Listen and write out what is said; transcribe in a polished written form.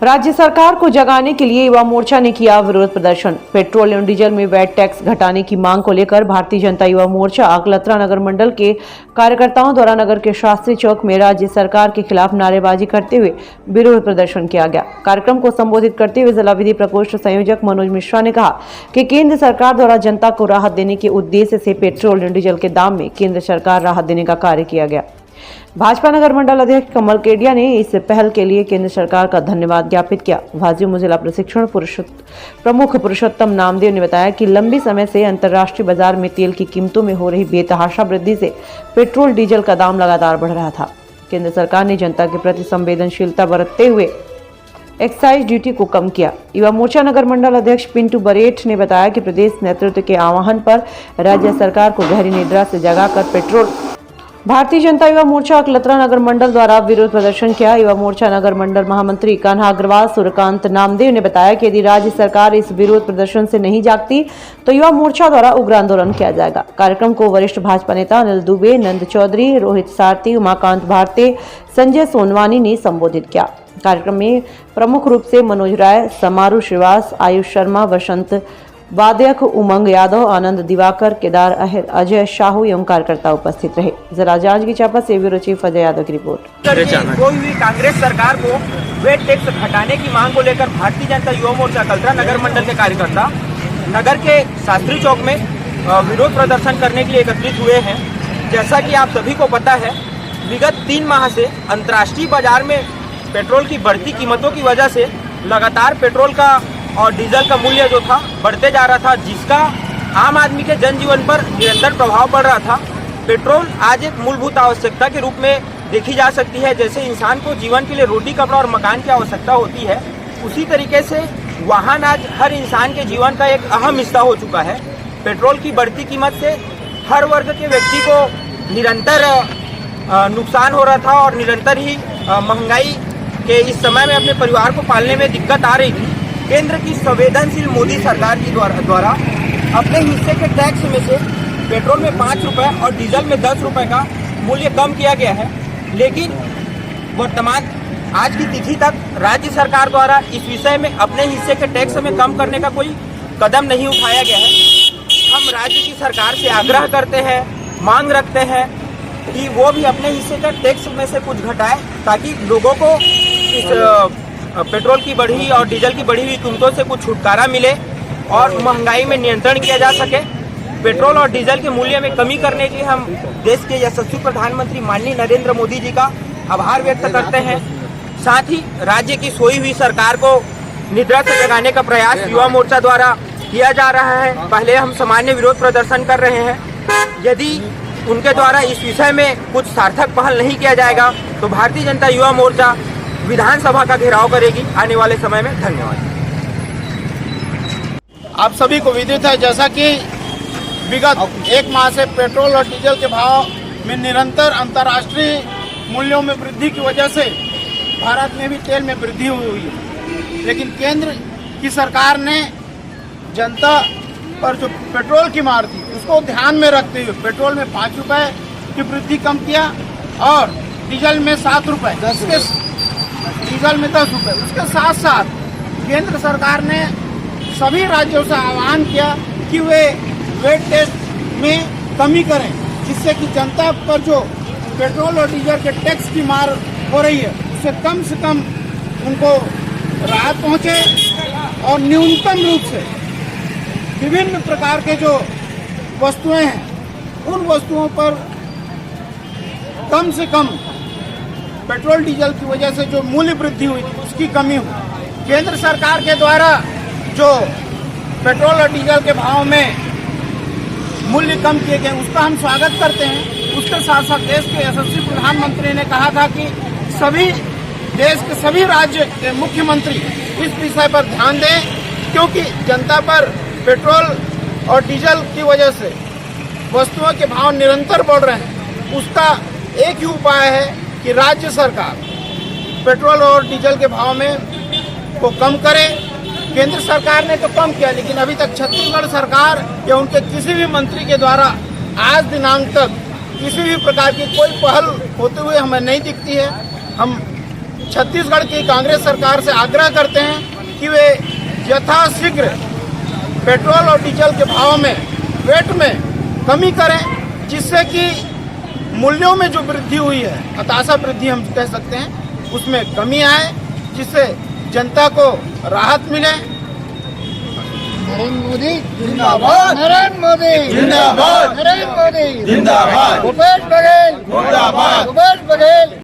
राज्य सरकार को जगाने के लिए युवा मोर्चा ने किया विरोध प्रदर्शन। पेट्रोल एवं डीजल में वैट टैक्स घटाने की मांग को लेकर भारतीय जनता युवा मोर्चा अकलतरा नगर मंडल के कार्यकर्ताओं द्वारा नगर के शास्त्री चौक में राज्य सरकार के खिलाफ नारेबाजी करते हुए विरोध प्रदर्शन किया गया। कार्यक्रम को संबोधित करते हुए जिला विधि प्रकोष्ठ संयोजक मनोज मिश्रा ने कहा कि केंद्र सरकार द्वारा जनता को राहत देने के उद्देश्य से पेट्रोल एवं डीजल के दाम में केंद्र सरकार राहत देने का कार्य किया गया। भाजपा नगर मंडल अध्यक्ष कमल केडिया ने इस पहल के लिए केंद्र सरकार का धन्यवाद ज्ञापित किया। भाजपा में जिला प्रशिक्षण प्रमुख पुरुषोत्तम नामदेव ने बताया कि लंबी समय से अंतर्राष्ट्रीय बाजार में तेल की कीमतों में हो रही बेतहाशा वृद्धि से पेट्रोल डीजल का दाम लगातार बढ़ रहा था। केंद्र सरकार ने जनता के प्रति संवेदनशीलता बरतते हुए एक्साइज ड्यूटी को कम किया। युवा मोर्चा नगर मंडल अध्यक्ष पिंटू बरेठ ने बताया कि प्रदेश नेतृत्व के आह्वान पर राज्य सरकार को गहरी निद्रा से जगाकर पेट्रोल भारतीय जनता युवा मोर्चा अकलतरा नगर मंडल द्वारा विरोध प्रदर्शन किया। युवा मोर्चा नगर मंडल महामंत्री कान्हा अग्रवाल सूर्यकांत नामदेव ने बताया कि यदि राज्य सरकार इस विरोध प्रदर्शन से नहीं जागती तो युवा मोर्चा द्वारा उग्र आंदोलन किया जाएगा। कार्यक्रम को वरिष्ठ भाजपा नेता अनिल दुबे, नंद चौधरी, रोहित सारथी, उमाकांत भारती, संजय सोनवानी ने संबोधित किया। कार्यक्रम में प्रमुख रूप से मनोज राय, समारू श्रीवास, आयुष शर्मा, वसंत वादयक, उमंग यादव, आनंद दिवाकर, केदार अहिर, अजय शाहू एवं कार्यकर्ता उपस्थित रहे। जिला जांजगीर चांपा से ब्यूरो चीफ अजय यादव की रिपोर्ट। कोई भी कांग्रेस सरकार को वेट टैक्स घटाने की मांग को लेकर भारतीय जनता युवा मोर्चा अकलतरा नगर मंडल के कार्यकर्ता नगर के शास्त्री चौक में विरोध प्रदर्शन करने के लिए एकत्रित हुए हैं। जैसा कि आप सभी को पता है, विगत 3 माह से अंतर्राष्ट्रीय बाजार में पेट्रोल की बढ़ती कीमतों की वजह से लगातार पेट्रोल का और डीजल का मूल्य जो था बढ़ते जा रहा था, जिसका आम आदमी के जनजीवन पर निरंतर प्रभाव पड़ रहा था। पेट्रोल आज एक मूलभूत आवश्यकता के रूप में देखी जा सकती है। जैसे इंसान को जीवन के लिए रोटी, कपड़ा और मकान की आवश्यकता होती है, उसी तरीके से वाहन आज हर इंसान के जीवन का एक अहम हिस्सा हो चुका है। पेट्रोल की बढ़ती कीमत से हर वर्ग के व्यक्ति को निरंतर नुकसान हो रहा था और निरंतर ही महंगाई के इस समय में अपने परिवार को पालने में दिक्कत आ रही थी। केंद्र की संवेदनशील मोदी सरकार की द्वारा अपने हिस्से के टैक्स में से पेट्रोल में 5 रुपए और डीजल में 10 रुपए का मूल्य कम किया गया है, लेकिन वर्तमान आज की तिथि तक राज्य सरकार द्वारा इस विषय में अपने हिस्से के टैक्स में कम करने का कोई कदम नहीं उठाया गया है। हम राज्य की सरकार से आग्रह करते हैं, मांग रखते हैं कि वो भी अपने हिस्से का टैक्स में से कुछ घटाए, ताकि लोगों को इस पेट्रोल की बढ़ी और डीजल की बढ़ी हुई कीमतों से कुछ छुटकारा मिले और महंगाई में नियंत्रण किया जा सके। पेट्रोल और डीजल के मूल्य में कमी करने के लिए हम देश के यशस्वी प्रधानमंत्री माननीय नरेंद्र मोदी जी का आभार व्यक्त करते हैं। साथ ही राज्य की सोई हुई सरकार को निद्रा से जगाने का प्रयास युवा मोर्चा द्वारा किया जा रहा है। पहले हम सामान्य विरोध प्रदर्शन कर रहे हैं। यदि उनके द्वारा इस विषय में कुछ सार्थक पहल नहीं किया जाएगा तो भारतीय जनता युवा मोर्चा विधानसभा का घेराव करेगी आने वाले समय में। धन्यवाद। आप सभी को विदित है, जैसा कि विगत 1 माह से पेट्रोल और डीजल के भाव में निरंतर अंतर्राष्ट्रीय मूल्यों में वृद्धि की वजह से भारत में भी तेल में वृद्धि हुई है, लेकिन केंद्र की सरकार ने जनता पर जो पेट्रोल की मार थी उसको ध्यान में रखते हुए पेट्रोल में 5 रुपए की वृद्धि कम किया और डीजल में 7 रुपए, डीजल में 10 रुपए। उसके साथ साथ केंद्र सरकार ने सभी राज्यों से आह्वान किया कि वे वेट टैक्स में कमी करें, जिससे कि जनता पर जो पेट्रोल और डीजल के टैक्स की मार हो रही है उससे कम से कम उनको राहत पहुंचे और न्यूनतम रूप से विभिन्न प्रकार के जो वस्तुएं हैं उन वस्तुओं पर कम से कम पेट्रोल डीजल की वजह से जो मूल्य वृद्धि हुई थी उसकी कमी हुई। केंद्र सरकार के द्वारा जो पेट्रोल और डीजल के भाव में मूल्य कम किए गए उसका हम स्वागत करते हैं। उसके साथ साथ देश के यशस्वी प्रधानमंत्री ने कहा था कि सभी देश के सभी राज्य के मुख्यमंत्री इस विषय पर ध्यान दें, क्योंकि जनता पर पेट्रोल और डीजल की वजह से वस्तुओं के भाव निरंतर बढ़ रहे हैं। उसका एक ही उपाय है कि राज्य सरकार पेट्रोल और डीजल के भाव में को कम करे। केंद्र सरकार ने तो कम किया, लेकिन अभी तक छत्तीसगढ़ सरकार या उनके किसी भी मंत्री के द्वारा आज दिनांक तक किसी भी प्रकार की कोई पहल होते हुए हमें नहीं दिखती है। हम छत्तीसगढ़ की कांग्रेस सरकार से आग्रह करते हैं कि वे यथाशीघ्र पेट्रोल और डीजल के भाव में वेट में कमी करें, जिससे कि मूल्यों में जो वृद्धि हुई है, हताशा वृद्धि हम कह सकते हैं, उसमें कमी आए, जिससे जनता को राहत मिले। नरेंद्र मोदी जिंदाबाद, नरेंद्र मोदी जिंदाबाद, नरेंद्र मोदी जिंदाबाद, भूपेश बघेल जिंदाबाद, भूपेश बघेल।